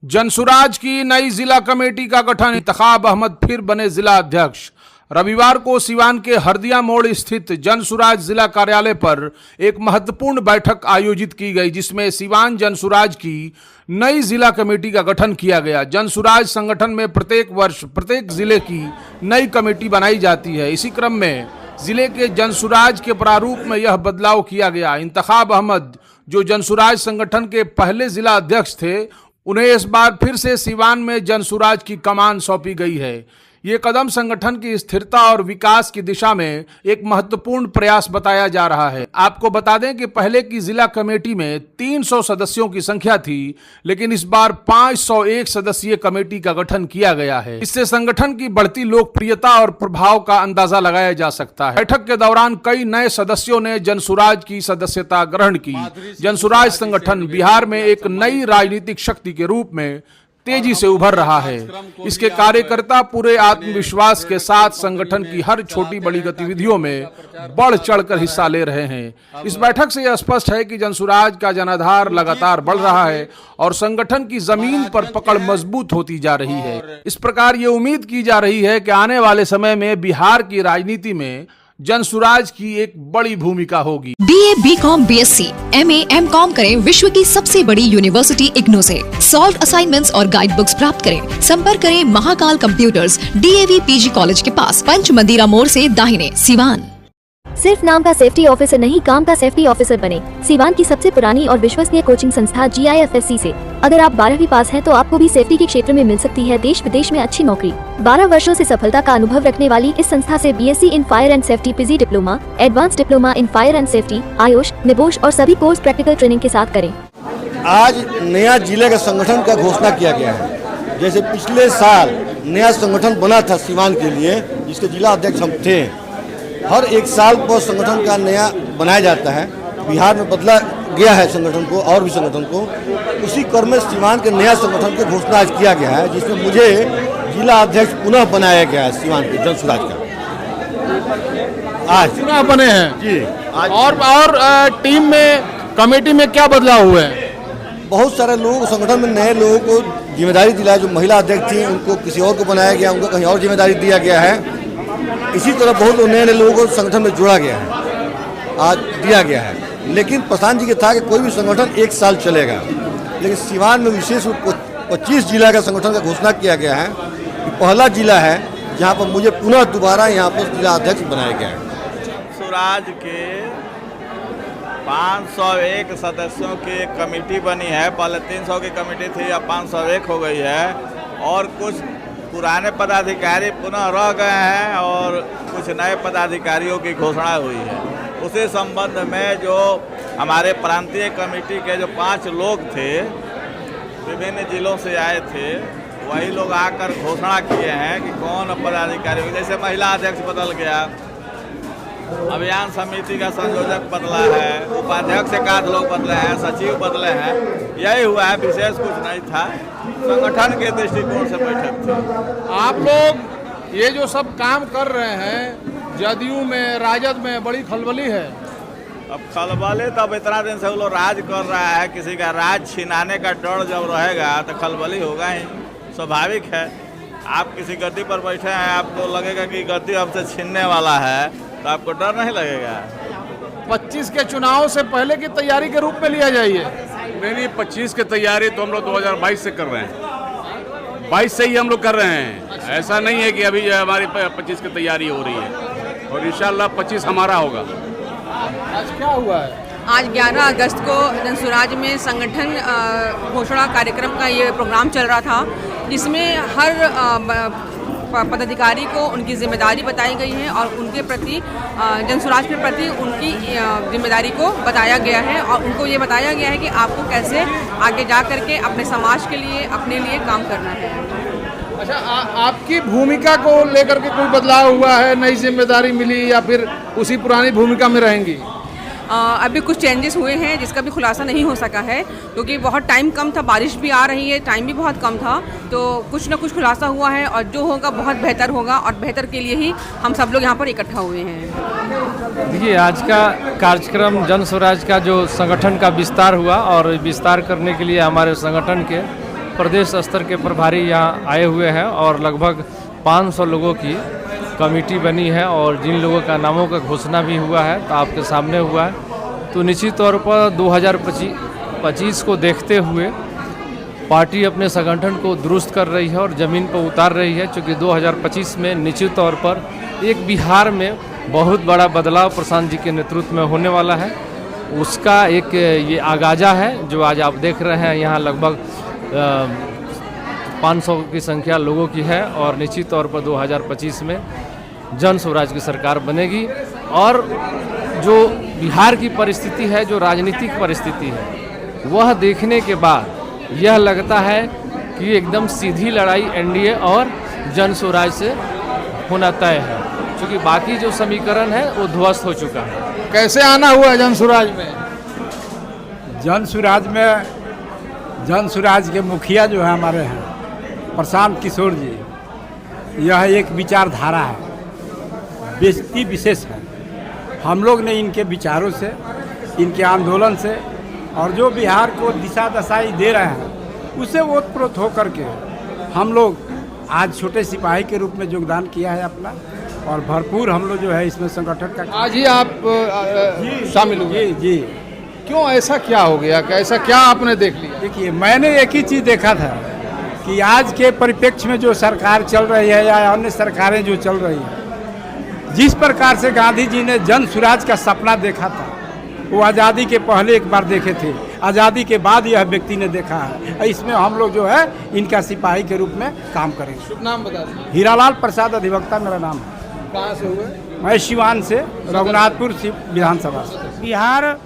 जनसुराज की नई जिला कमेटी का गठन। इंतखाब अहमद फिर बने जिला अध्यक्ष। रविवार को सिवान के हरदिया मोड़ स्थित जनसुराज जिला कार्यालय पर एक महत्वपूर्ण बैठक आयोजित की गई, जिसमें सिवान जनसुराज की नई जिला कमेटी का गठन किया गया। जनसुराज संगठन में प्रत्येक वर्ष प्रत्येक जिले की नई कमेटी बनाई जाती है। इसी क्रम में जिले के जनसुराज के प्रारूप में यह बदलाव किया गया। इंतखाब अहमद, जो जनसुराज संगठन के पहले जिला अध्यक्ष थे, उन्हें इस बार फिर से सिवान में जनसुराज की कमान सौंपी गई है। ये कदम संगठन की स्थिरता और विकास की दिशा में एक महत्वपूर्ण प्रयास बताया जा रहा है। आपको बता दें कि पहले की जिला कमेटी में 300 सदस्यों की संख्या थी, लेकिन इस बार 501 सदस्यीय कमेटी का गठन किया गया है। इससे संगठन की बढ़ती लोकप्रियता और प्रभाव का अंदाजा लगाया जा सकता है। बैठक के दौरान कई नए सदस्यों ने जनसुराज की सदस्यता ग्रहण की। जनसुराज संगठन बिहार में एक नई राजनीतिक शक्ति के रूप में तेजी से उभर रहा है। इसके कार्यकर्ता पूरे आत्मविश्वास के साथ संगठन की हर छोटी बड़ी गतिविधियों में बढ़ चढ़कर हिस्सा ले रहे हैं। इस बैठक से यह स्पष्ट है कि जनसुराज का जनाधार लगातार बढ़ रहा है और संगठन की जमीन पर पकड़ मजबूत होती जा रही है। इस प्रकार ये उम्मीद की जा रही है कि आने वाले समय में बिहार की राजनीति में जनसुराज की एक बड़ी भूमिका होगी। BA, BCom, BSc, MA, MCom करें विश्व की सबसे बड़ी यूनिवर्सिटी इग्नू से। सॉल्व असाइनमेंट्स और गाइड बुक्स प्राप्त करें। संपर्क करें Mahakal computers, DAV PG college के पास, पंच मंदिरा मोड़ से दाहिने, सिवान। सिर्फ नाम का सेफ्टी ऑफिसर नहीं, काम का सेफ्टी ऑफिसर बने। सिवान की सबसे पुरानी और विश्वसनीय कोचिंग संस्था GIFSC से अगर आप 12वीं पास हैं तो आपको भी सेफ्टी के क्षेत्र में मिल सकती है देश विदेश में अच्छी नौकरी। 12 वर्षों से सफलता का अनुभव रखने वाली इस संस्था से BSc in fire and safety, PG diploma, advance diploma in fire and safety, Ayush, NEBOSH और सभी कोर्स प्रैक्टिकल ट्रेनिंग के साथ करें। आज नया जिले के संगठन का घोषणा किया गया है। जैसे पिछले साल नया संगठन बना था सिवान के लिए, जिसके जिला अध्यक्ष हम थे। हर एक साल पर संगठन का नया बनाया जाता है। बिहार में बदला गया है संगठन को और भी संगठन को। उसी क्रम में सिवान के नया संगठन की घोषणा आज किया गया है, जिसमें मुझे जिला अध्यक्ष पुनः बनाया गया है सिवान के जनसुराज का। आज पुनः बने हैं जी। और टीम में, कमेटी में क्या बदलाव हुए हैं? बहुत सारे लोग संगठन में नए लोगों को जिम्मेदारी दिलाई। जो महिला अध्यक्ष थी उनको किसी और को बनाया गया, उनको कहीं और जिम्मेदारी दिया गया है। इसी तरह बहुत नए नए लोगों को संगठन में जोड़ा गया है, आज दिया गया है। लेकिन प्रधान जी के था कि कोई भी संगठन 1 साल चलेगा, लेकिन सिवान में विशेष रूप 25 जिला का संगठन का घोषणा किया गया है। कि पहला जिला है जहाँ पर मुझे पुनः दोबारा यहाँ पर जिला अध्यक्ष बनाया गया है। स्वराज के 501 सदस्यों की एक कमेटी बनी है। पहले 300 की कमेटी थी, अब 501 हो गई है। और कुछ पुराने पदाधिकारी पुनः रह गए हैं और कुछ नए पदाधिकारियों की घोषणा हुई है। उसी संबंध में जो हमारे प्रांतीय कमेटी के जो 5 लोग थे, विभिन्न जिलों से आए थे, वही लोग आकर घोषणा किए हैं कि कौन पदाधिकारी। जैसे महिला अध्यक्ष बदल गया, अभियान समिति का संयोजक बदला है, उपाध्यक्ष एक आध लोग बदले हैं, सचिव बदले हैं। यही हुआ है, विशेष कुछ नहीं था। संगठन के दृष्टिकोण से बैठक थी। आप लोग ये जो सब काम कर रहे हैं, जदयू में, राजद में बड़ी खलबली है। अब खलबली तो अब इतना दिन से वो लोग राज कर रहा है, किसी का राज छिनाने का डर जब रहेगा तो खलबली होगा ही, स्वाभाविक है। आप किसी गद्दी पर बैठे हैं, आपको लगेगा कि गद्दी हमसे छीनने वाला है, तो आपको डर नहीं लगेगा। 25 के चुनाव से पहले की तैयारी के रूप में लिया जाइए। नहीं, 25 की तैयारी तो हम लोग 2022 से कर रहे हैं। 22 से ही हम लोग कर रहे हैं। ऐसा नहीं है कि अभी हमारी 25 की तैयारी हो रही है, और इंशाल्लाह 25 हमारा होगा। आज क्या हुआ है? आज 11 अगस्त को जनसुराज में संगठन घोषणा कार्यक्रम का ये प्रोग्राम चल रहा था, जिसमें हर पदाधिकारी को उनकी जिम्मेदारी बताई गई है और उनके प्रति, जनसुराज के प्रति उनकी जिम्मेदारी को बताया गया है। और उनको ये बताया गया है कि आपको कैसे आगे जा करके अपने समाज के लिए, अपने लिए काम करना है। अच्छा, आपकी भूमिका को लेकर के कोई बदलाव हुआ है? नई जिम्मेदारी मिली या फिर उसी पुरानी भूमिका में रहेंगी? अभी कुछ चेंजेस हुए हैं जिसका भी खुलासा नहीं हो सका है, क्योंकि बहुत टाइम कम था, बारिश भी आ रही है, टाइम भी बहुत कम था। तो कुछ ना कुछ खुलासा हुआ है और जो होगा बहुत बेहतर होगा, और बेहतर के लिए ही हम सब लोग यहाँ पर इकट्ठा हुए हैं। देखिए, आज का कार्यक्रम जनसुराज का जो संगठन का विस्तार हुआ, और विस्तार करने के लिए हमारे संगठन के प्रदेश स्तर के प्रभारी यहाँ आए हुए हैं और लगभग 500 लोगों की कमेटी बनी है और जिन लोगों का नामों का घोषणा भी हुआ है तो आपके सामने हुआ है। तो निश्चित तौर पर 2025 को देखते हुए पार्टी अपने संगठन को दुरुस्त कर रही है और ज़मीन पर उतार रही है, क्योंकि 2025 में निश्चित तौर पर एक बिहार में बहुत बड़ा बदलाव प्रशांत जी के नेतृत्व में होने वाला है। उसका एक ये आगाजा है जो आज आप देख रहे हैं। यहाँ लगभग 500 की संख्या लोगों की है और निश्चित तौर पर 2025 में जन स्वराज की सरकार बनेगी। और जो बिहार की परिस्थिति है, जो राजनीतिक परिस्थिति है, वह देखने के बाद यह लगता है कि एकदम सीधी लड़ाई एनडीए और जन स्वराज से होना तय है, क्योंकि बाकी जो समीकरण है वो ध्वस्त हो चुका है। कैसे आना हुआ है जन स्वराज में? जन स्वराज के मुखिया जो है हमारे हैं प्रशांत किशोर जी, यह एक विचारधारा है, व्यक्ति विशेष है। हम लोग ने इनके विचारों से, इनके आंदोलन से और जो बिहार को दिशा दशाई दे रहे हैं उससे ओतप्रोत होकर के हम लोग आज छोटे सिपाही के रूप में योगदान किया है अपना, और भरपूर हम लोग जो है इसमें संगठन का आज ही आप शामिल हुए? जी। क्यों, ऐसा क्या हो गया? ऐसा क्या आपने देख लिया? देखिए, मैंने एक ही चीज़ देखा था कि आज के परिप्रेक्ष्य में जो सरकार चल रही है या अन्य सरकारें जो चल रही हैं, जिस प्रकार से गांधी जी ने जन स्वराज का सपना देखा था, वो आज़ादी के पहले एक बार देखे थे, आज़ादी के बाद यह व्यक्ति ने देखा है। इसमें हम लोग जो है इनका सिपाही के रूप में काम करेंगे। शुभ नाम बता दीजिए। हीरालाल प्रसाद अधिवक्ता मेरा नाम है। कहाँ से हुए? मैं सिवान से, रघुनाथपुर विधानसभा से। बिहार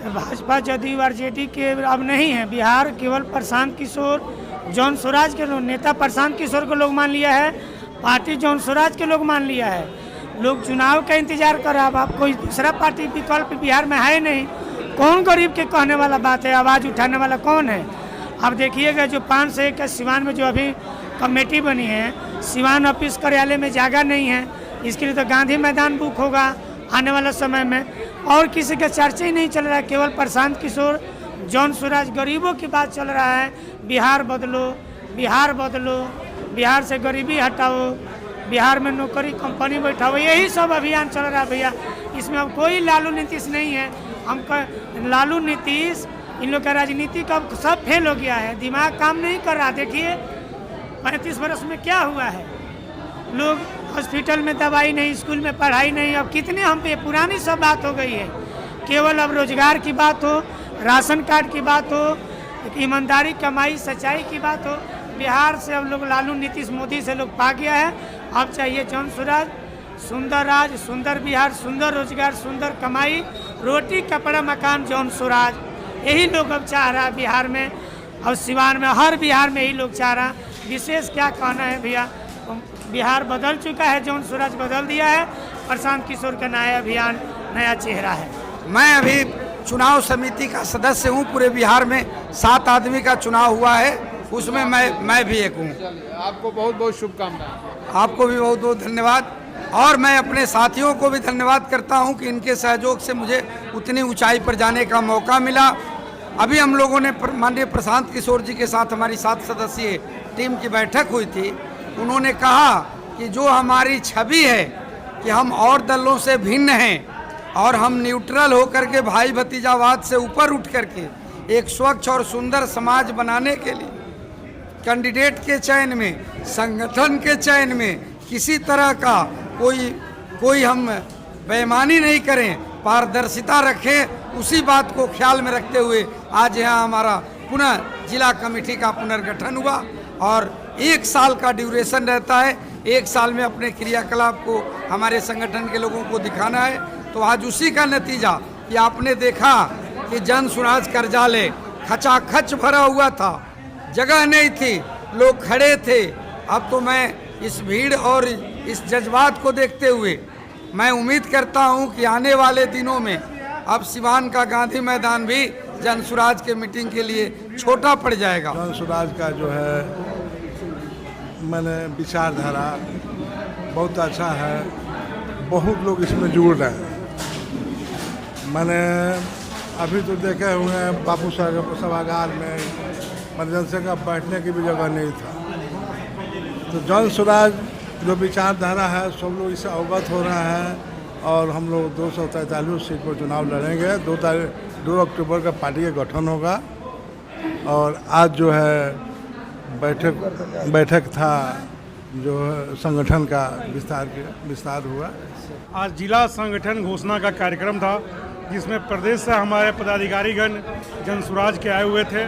भाजपा जदयू आरजेडी के अब नहीं है। बिहार केवल प्रशांत किशोर, जन स्वराज के नेता प्रशांत किशोर को लोग मान लिया है, पार्टी जन स्वराज के लोग मान लिया है। लोग चुनाव का इंतजार कर रहा है। अब कोई दूसरा पार्टी विकल्प बिहार में है नहीं। कौन गरीब के कहने वाला बात है, आवाज़ उठाने वाला कौन है? अब देखिएगा जो 501 का सिवान में जो अभी कमेटी बनी है, सिवान ऑफिस कार्यालय में जगह नहीं है, इसके लिए तो गांधी मैदान बुक होगा आने वाला समय में। और किसी का चर्चा ही नहीं चल रहा है, केवल प्रशांत किशोर, जन स्वराज, गरीबों की बात चल रहा है। बिहार बदलो, बिहार बदलो, बिहार से गरीबी हटाओ, बिहार में नौकरी कंपनी बैठाओ, यही सब अभियान चल रहा है भैया। इसमें अब कोई लालू नीतीश नहीं है। हम लालू नीतीश, इन लोग का राजनीति का सब फेल हो गया है, दिमाग काम नहीं कर रहा। देखिए 35 वर्ष में क्या हुआ है, लोग हॉस्पिटल में दवाई नहीं, स्कूल में पढ़ाई नहीं। अब कितने हम पे पुरानी सब बात हो गई है। केवल अब रोजगार की बात हो, राशन कार्ड की बात हो, ईमानदारी, कमाई, सच्चाई की बात हो। बिहार से अब लोग लालू नीतीश मोदी से लोग पा गया है। अब चाहिए जन स्वराज, सुंदर राज, सुंदर बिहार, सुंदर रोजगार, सुंदर कमाई, रोटी कपड़ा मकान, जन स्वराज, यही लोग अब चाह रहा है बिहार में और सिवान में, हर बिहार में यही लोग चाह रहा है। विशेष क्या कहना है भैया, बिहार बदल चुका है, जन स्वराज बदल दिया है। प्रशांत किशोर का नया अभियान, नया चेहरा है। मैं अभी चुनाव समिति का सदस्य हूँ। पूरे बिहार में 7 आदमी का चुनाव हुआ है, उसमें मैं भी एक हूँ। आपको बहुत बहुत शुभकामनाएं। आपको भी बहुत बहुत धन्यवाद। और मैं अपने साथियों को भी धन्यवाद करता हूँ कि इनके सहयोग से मुझे उतनी ऊंचाई पर जाने का मौका मिला। अभी हम लोगों ने माननीय प्रशांत किशोर जी के साथ हमारी 7 सदस्यीय टीम की बैठक हुई थी। उन्होंने कहा कि जो हमारी छवि है कि हम और दलों से भिन्न हैं और हम न्यूट्रल होकर के भाई भतीजावाद से ऊपर उठ करके एक स्वच्छ और सुंदर समाज बनाने के लिए कैंडिडेट के चयन में, संगठन के चयन में किसी तरह का कोई हम बेईमानी नहीं करें, पारदर्शिता रखें, उसी बात को ख्याल में रखते हुए आज यहाँ हमारा पुनः जिला कमेटी का पुनर्गठन हुआ। और 1 साल का ड्यूरेशन रहता है, 1 साल में अपने क्रियाकलाप को हमारे संगठन के लोगों को दिखाना है। तो आज उसी का नतीजा कि आपने देखा कि जन स्वराज कार्यालय खचाखच भरा हुआ था, जगह नहीं थी, लोग खड़े थे। अब तो मैं इस भीड़ और इस जज्बात को देखते हुए मैं उम्मीद करता हूं कि आने वाले दिनों में अब सिवान का गांधी मैदान भी जन स्वराज के मीटिंग के लिए छोटा पड़ जाएगा। जन स्वराज का जो है मैंने विचारधारा बहुत अच्छा है, बहुत लोग इसमें जुड़ रहे हैं। मैंने अभी तो देखे हुए हैं बापू साहब सभागार में इमरजेंसी का बैठने की भी जगह नहीं था। तो जन स्वराज जो विचारधारा है सब लोग इससे अवगत हो रहे हैं और हम लोग 243 सीट पर चुनाव लड़ेंगे। 2 अक्टूबर का पार्टी का गठन होगा और आज जो है बैठक था जो संगठन का विस्तार हुआ। आज जिला संगठन घोषणा का कार्यक्रम था जिसमें प्रदेश से हमारे पदाधिकारीगण जनसुराज के आए हुए थे।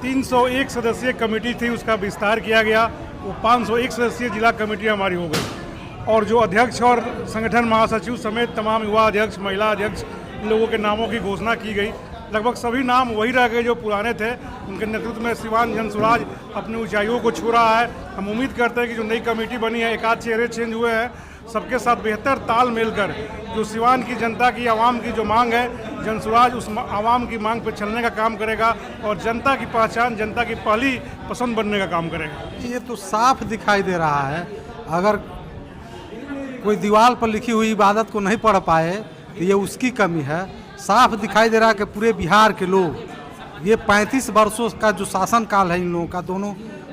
301 सदस्यीय कमेटी थी, उसका विस्तार किया गया, वो 501 सदस्यीय जिला कमेटी हमारी हो गई और जो अध्यक्ष और संगठन महासचिव समेत तमाम युवा अध्यक्ष, महिला अध्यक्ष, इन लोगों के नामों की घोषणा की गई। लगभग सभी नाम वही रह गए जो पुराने थे। उनके नेतृत्व में सिवान जनसुराज अपनी ऊंचाइयों को छू रहा है। हम उम्मीद करते हैं कि जो नई कमेटी बनी है, एक आध चेहरे चेंज हुए हैं, सबके साथ बेहतर तालमेल कर जो सिवान की जनता की, आवाम की जो मांग है, जनसुराज उस आवाम की मांग पर चलने का काम करेगा और जनता की पहचान, जनता की पहली पसंद बनने का काम करेगा। ये तो साफ दिखाई दे रहा है, अगर कोई दीवार पर लिखी हुई इबादत को नहीं पढ़ पाए तो ये उसकी कमी है। साफ दिखाई दे रहा है कि पूरे बिहार के लोग ये 35 वर्षों का जो शासन काल है इन लोगों का, दोनों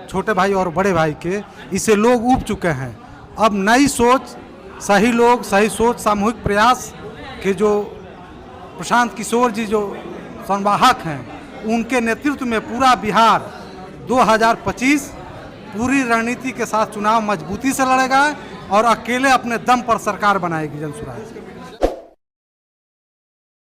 छोटे भाई और बड़े भाई के, इसे लोग ऊब चुके हैं। अब नई सोच, सही लोग, सही सोच, सामूहिक प्रयास के जो प्रशांत किशोर जी जो संवाहक हैं, उनके नेतृत्व में पूरा बिहार 2025 पूरी रणनीति के साथ चुनाव मजबूती से लड़ेगा और अकेले अपने दम पर सरकार बनाएगी जनसुराज।